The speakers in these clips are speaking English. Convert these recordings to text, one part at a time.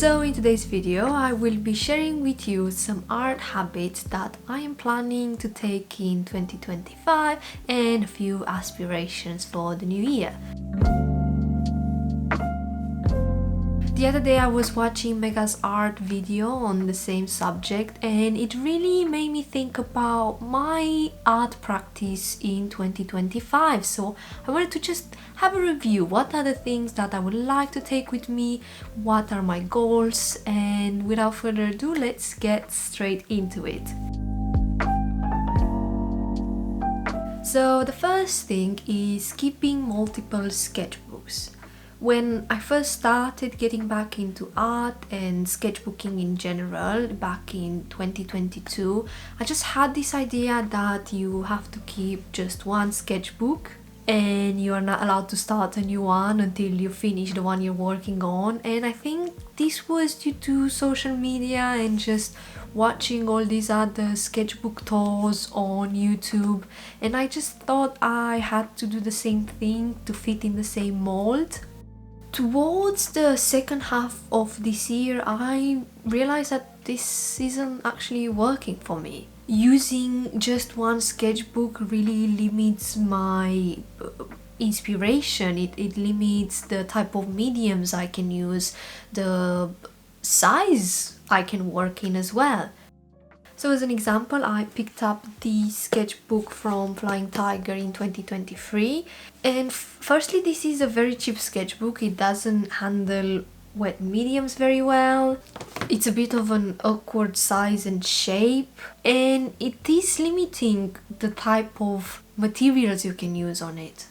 So in today's video I will be sharing with you some art habits that I am planning to take in 2025 and a few aspirations for the new year. The other day I was watching Mega's art video on the same subject and it really made me think about my art practice in 2025. So I wanted to just have a review. What are the things that I would like to take with me? What are my goals? And without further ado, let's get straight into it. So the first thing is keeping multiple sketchbooks. When I first started getting back into art and sketchbooking in general back in 2022, I just had this idea that you have to keep just one sketchbook and you are not allowed to start a new one until you finish the one you're working on. And I think this was due to social media and just watching all these other sketchbook tours on YouTube, and I just thought I had to do the same thing to fit in the same mold. Towards the second half of this year, I realized that this isn't actually working for me. Using just one sketchbook really limits my inspiration. It limits the type of mediums I can use, the size I can work in as well. So as an example, I picked up the sketchbook from Flying Tiger in 2023, and firstly, this is a very cheap sketchbook. It doesn't handle wet mediums very well. It's a bit of an awkward size and shape, and it is limiting the type of materials you can use on it.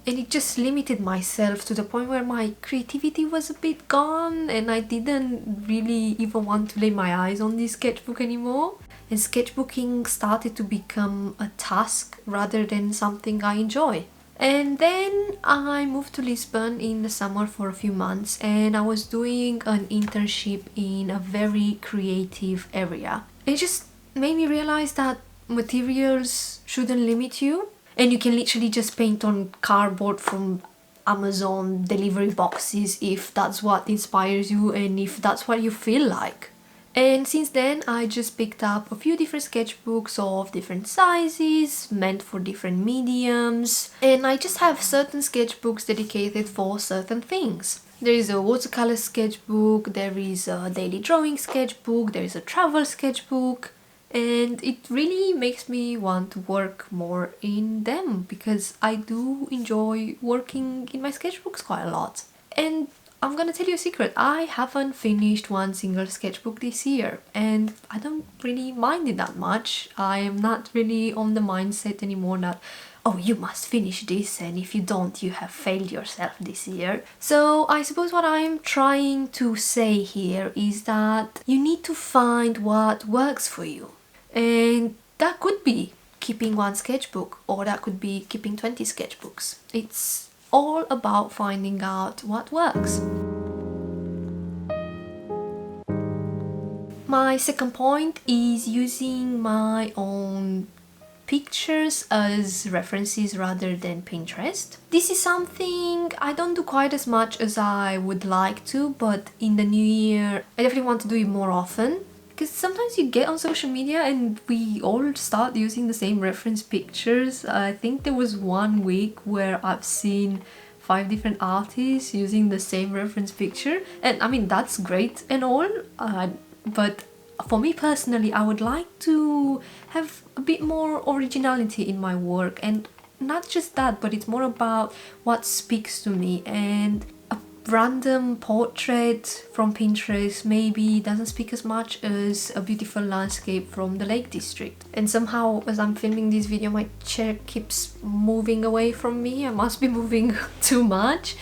And it just limited myself to the point where my creativity was a bit gone and I didn't really even want to lay my eyes on this sketchbook anymore. And sketchbooking started to become a task rather than something I enjoy. And then I moved to Lisbon in the summer for a few months and I was doing an internship in a very creative area. It just made me realize that materials shouldn't limit you, and you can literally just paint on cardboard from Amazon delivery boxes if that's what inspires you and if that's what you feel like. And since then I just picked up a few different sketchbooks of different sizes, meant for different mediums, and I just have certain sketchbooks dedicated for certain things. There is a watercolor sketchbook, there is a daily drawing sketchbook, there is a travel sketchbook, and it really makes me want to work more in them because I do enjoy working in my sketchbooks quite a lot. And I'm gonna tell you a secret, I haven't finished one single sketchbook this year and I don't really mind it that much. I am not really on the mindset anymore that, oh, you must finish this and if you don't, you have failed yourself this year. So I suppose what I'm trying to say here is that you need to find what works for you. And that could be keeping one sketchbook, or that could be keeping 20 sketchbooks. It's all about finding out what works. My second point is using my own pictures as references rather than Pinterest. This is something I don't do quite as much as I would like to, but in the new year I definitely want to do it more often. Because sometimes you get on social media and we all start using the same reference pictures. I think there was one week where I've seen 5 different artists using the same reference picture, and I mean that's great and all, but for me personally I would like to have a bit more originality in my work, and not just that, but it's more about what speaks to me. And random portrait from Pinterest maybe doesn't speak as much as a beautiful landscape from the Lake District. And somehow as I'm filming this video my chair keeps moving away from me. I must be moving too much.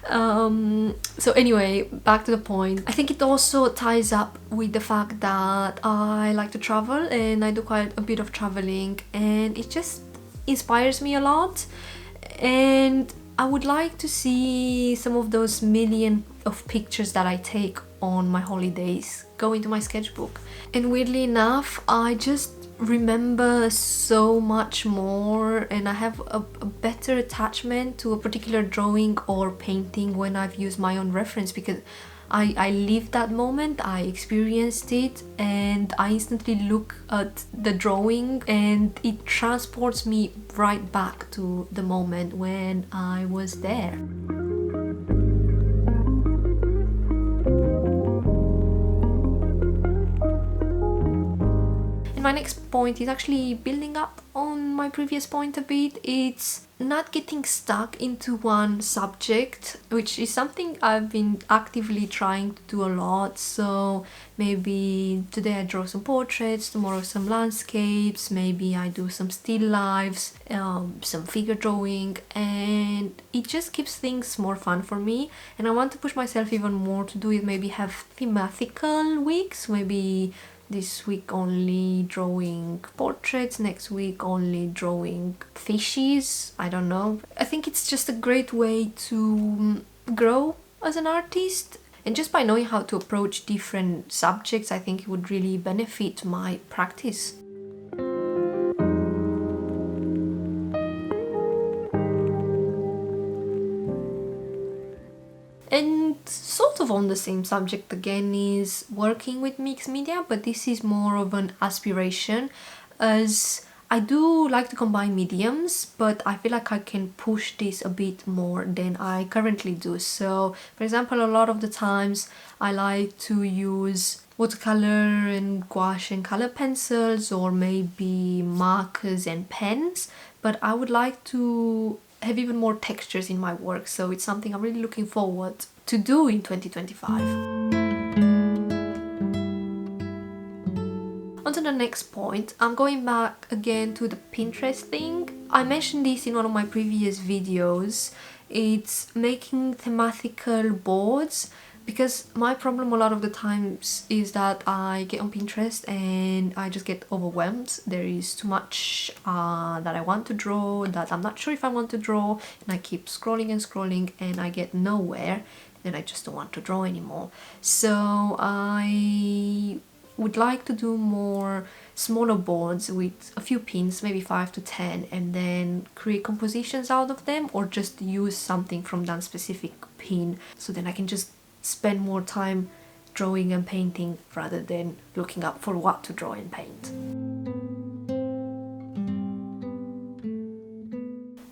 So anyway, back to the point. I think it also ties up with the fact that I like to travel and I do quite a bit of traveling, and it just inspires me a lot. And I would like to see some of those million of pictures that I take on my holidays go into my sketchbook. And weirdly enough, I just remember so much more and I have a better attachment to a particular drawing or painting when I've used my own reference, because I lived that moment, I experienced it, and I instantly look at the drawing and it transports me right back to the moment when I was there. My next point is actually building up on my previous point a bit. It's not getting stuck into one subject, which is something I've been actively trying to do a lot. So maybe today I draw some portraits, tomorrow some landscapes, maybe I do some still lifes, some figure drawing, and it just keeps things more fun for me. And I want to push myself even more to do it, maybe have thematical weeks, maybe this week only drawing portraits, next week only drawing fishes, I don't know. I think it's just a great way to grow as an artist, and just by knowing how to approach different subjects, I think it would really benefit my practice. And sort of on the same subject again is working with mixed media, but this is more of an aspiration, as I do like to combine mediums, but I feel like I can push this a bit more than I currently do. So, for example, a lot of the times I like to use watercolor and gouache and color pencils, or maybe markers and pens, but I would like to have even more textures in my work, so it's something I'm really looking forward to do in 2025. On to the next point, I'm going back again to the Pinterest thing. I mentioned this in one of my previous videos. It's making thematical boards, because my problem a lot of the times is that I get on Pinterest and I just get overwhelmed. There is too much that I want to draw, that I'm not sure if I want to draw, and I keep scrolling and scrolling and I get nowhere, and I just don't want to draw anymore. So I would like to do more smaller boards with a few pins, maybe 5 to 10, and then create compositions out of them, or just use something from that specific pin, so then I can just spend more time drawing and painting rather than looking up for what to draw and paint.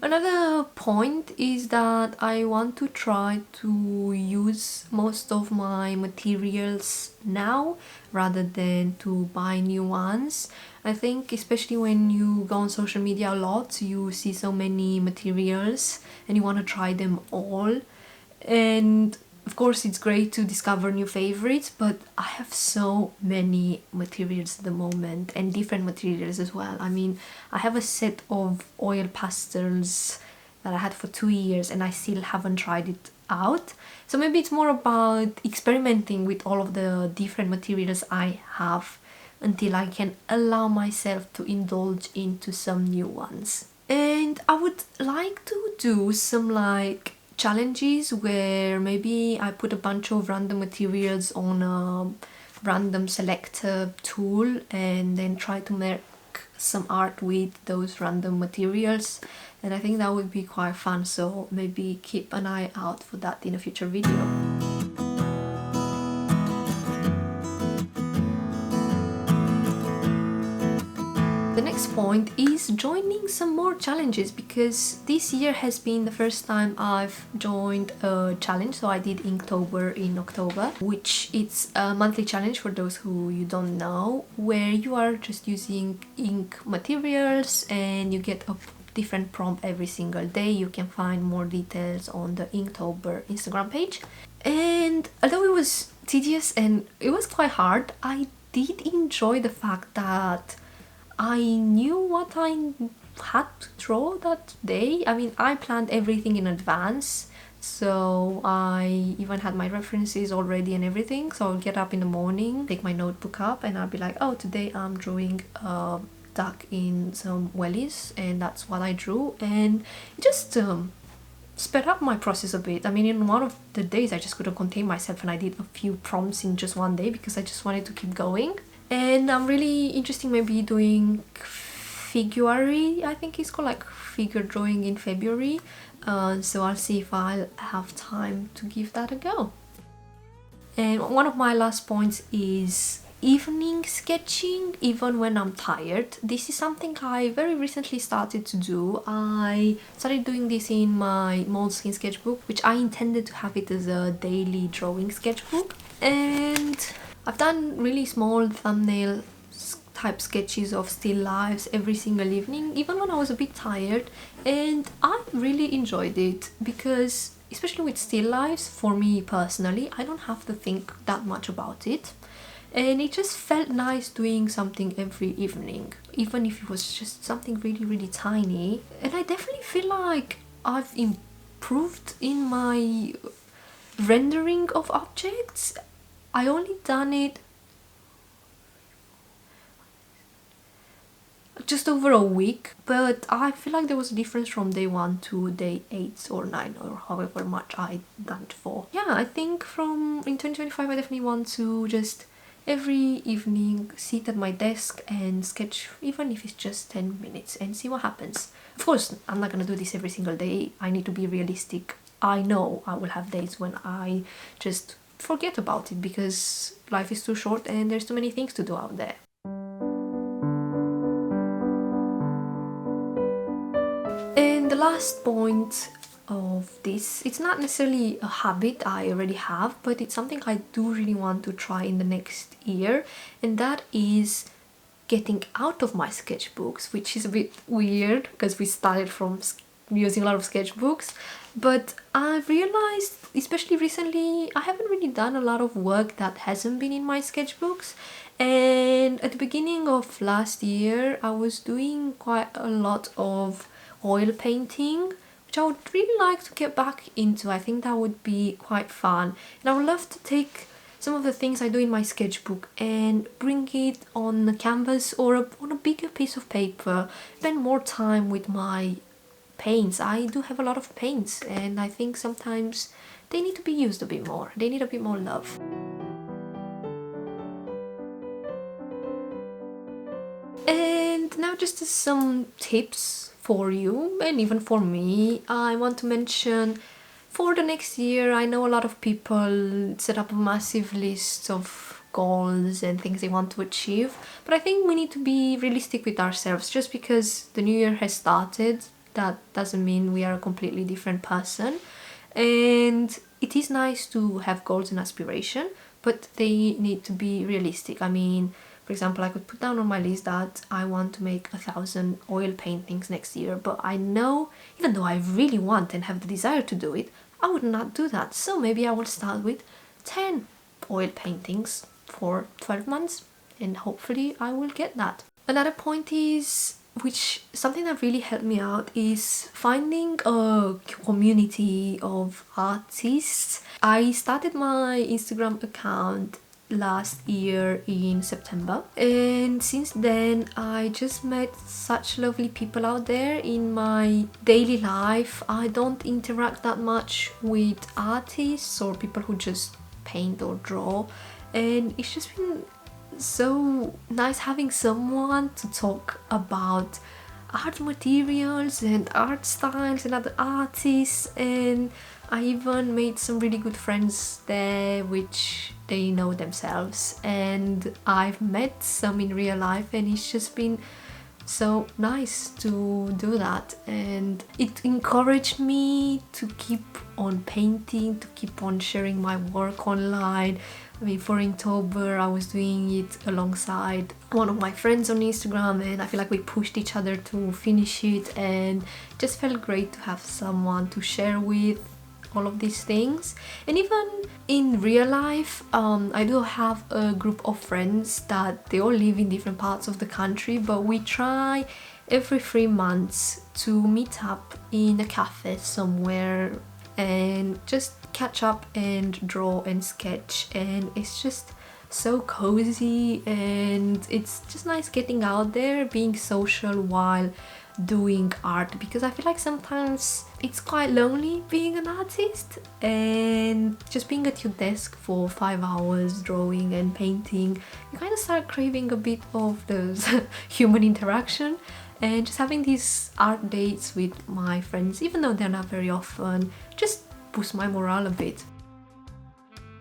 Another point is that I want to try to use most of my materials now rather than to buy new ones. I think especially when you go on social media a lot, you see so many materials and you want to try them all. And of course, it's great to discover new favorites, but I have so many materials at the moment, and different materials as well. I mean, I have a set of oil pastels that I had for 2 years and I still haven't tried it out. So maybe it's more about experimenting with all of the different materials I have until I can allow myself to indulge into some new ones. And I would like to do some like challenges where maybe I put a bunch of random materials on a random selector tool and then try to make some art with those random materials, and I think that would be quite fun, so maybe keep an eye out for that in a future video. The next point is joining some more challenges, because this year has been the first time I've joined a challenge. So I did Inktober in October, which it's a monthly challenge for those who you don't know, where you are just using ink materials and you get a different prompt every single day. You can find more details on the Inktober Instagram page. And although it was tedious and it was quite hard, I did enjoy the fact that I knew what I had to draw that day. I mean, I planned everything in advance, so I even had my references already and everything. So I'll get up in the morning, take my notebook up, and I'll be like, oh, today I'm drawing a duck in some wellies, and that's what I drew. And it just sped up my process a bit. I mean, in one of the days I just couldn't contain myself and I did a few prompts in just one day because I just wanted to keep going. And I'm really interested in maybe doing February, I think it's called, like figure drawing in February. So I'll see if I'll have time to give that a go. And one of my last points is evening sketching, even when I'm tired. This is something I very recently started to do. I started doing this in my Moleskine sketchbook, which I intended to have it as a daily drawing sketchbook. And I've done really small thumbnail type sketches of still lifes every single evening, even when I was a bit tired, and I really enjoyed it because, especially with still lifes, for me personally, I don't have to think that much about it, and it just felt nice doing something every evening, even if it was just something really tiny. And I definitely feel like I've improved in my rendering of objects. I only done it just over a week, but I feel like there was a difference from day 1 to day 8 or 9 or however much I done it for. Yeah, I think in 2025 I definitely want to just every evening sit at my desk and sketch, even if it's just 10 minutes, and see what happens. Of course, I'm not gonna do this every single day. I need to be realistic. I know I will have days when I just forget about it because life is too short and there's too many things to do out there. And the last point of this, it's not necessarily a habit I already have, but it's something I do really want to try in the next year, and that is getting out of my sketchbooks, which is a bit weird because we started from using a lot of sketchbooks, but I've realized, especially recently, I haven't really done a lot of work that hasn't been in my sketchbooks. And at the beginning of last year I was doing quite a lot of oil painting, which I would really like to get back into. I think that would be quite fun, and I would love to take some of the things I do in my sketchbook and bring it on a canvas or on a bigger piece of paper, spend more time with my paints. I do have a lot of paints and I think sometimes they need to be used a bit more. They need a bit more love. And now just some tips for you and even for me. I want to mention, for the next year, I know a lot of people set up a massive list of goals and things they want to achieve, but I think we need to be realistic with ourselves. Just because the new year has started, that doesn't mean we are a completely different person. And it is nice to have goals and aspiration, but they need to be realistic. I mean, for example, I could put down on my list that I want to make 1,000 oil paintings next year, but I know, even though I really want and have the desire to do it, I would not do that. So maybe I will start with 10 oil paintings for 12 months, and hopefully I will get that. Another point is, which something that really helped me out, is finding a community of artists. I started my Instagram account last year in September, and since then I just met such lovely people out there in my daily life. I don't interact that much with artists or people who just paint or draw, and it's just been so nice having someone to talk about art materials and art styles and other artists. And I even made some really good friends there, which they know themselves, and I've met some in real life, and it's just been so nice to do that, and it encouraged me to keep on painting, to keep on sharing my work online. I mean, for Inktober I was doing it alongside one of my friends on Instagram, and I feel like we pushed each other to finish it, and it just felt great to have someone to share with all of these things. And even in real life, I do have a group of friends that they all live in different parts of the country, but we try every 3 months to meet up in a cafe somewhere and just catch up and draw and sketch, and it's just so cozy, and it's just nice getting out there, being social while doing art, because I feel like sometimes it's quite lonely being an artist, and just being at your desk for 5 hours drawing and painting, you kind of start craving a bit of those human interaction. And just having these art dates with my friends, even though they're not very often, just boost my morale a bit.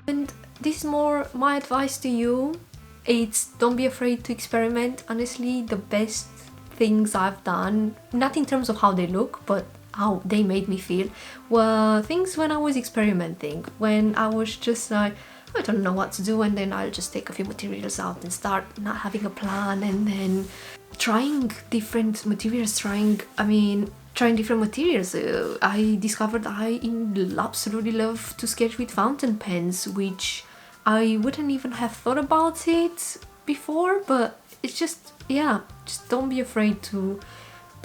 And this is more my advice to you. It's don't be afraid to experiment. Honestly, the best things I've done, not in terms of how they look, but how they made me feel, were things when I was experimenting, when I was just like, I don't know what to do, and then I'll just take a few materials out and start not having a plan, and then trying different materials, trying different materials. I discovered I absolutely love to sketch with fountain pens, which I wouldn't even have thought about it before, but it's just, yeah, just don't be afraid to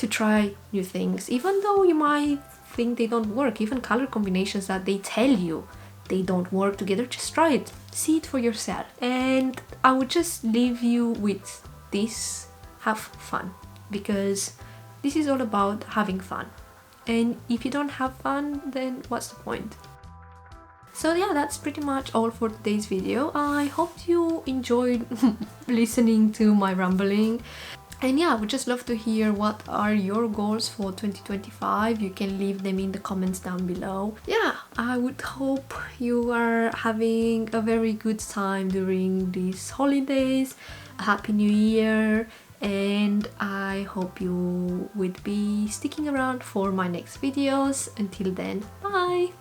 try new things, even though you might think they don't work. Even color combinations that they tell you they don't work together, just try it, see it for yourself. And I would just leave you with this: have fun, because this is all about having fun, and if you don't have fun, then what's the point? So yeah, that's pretty much all for today's video. I hope you enjoyed listening to my rambling. And yeah, I would just love to hear what are your goals for 2025. You can leave them in the comments down below. Yeah, I would hope you are having a very good time during these holidays. A happy new year, and I hope you would be sticking around for my next videos. Until then, bye!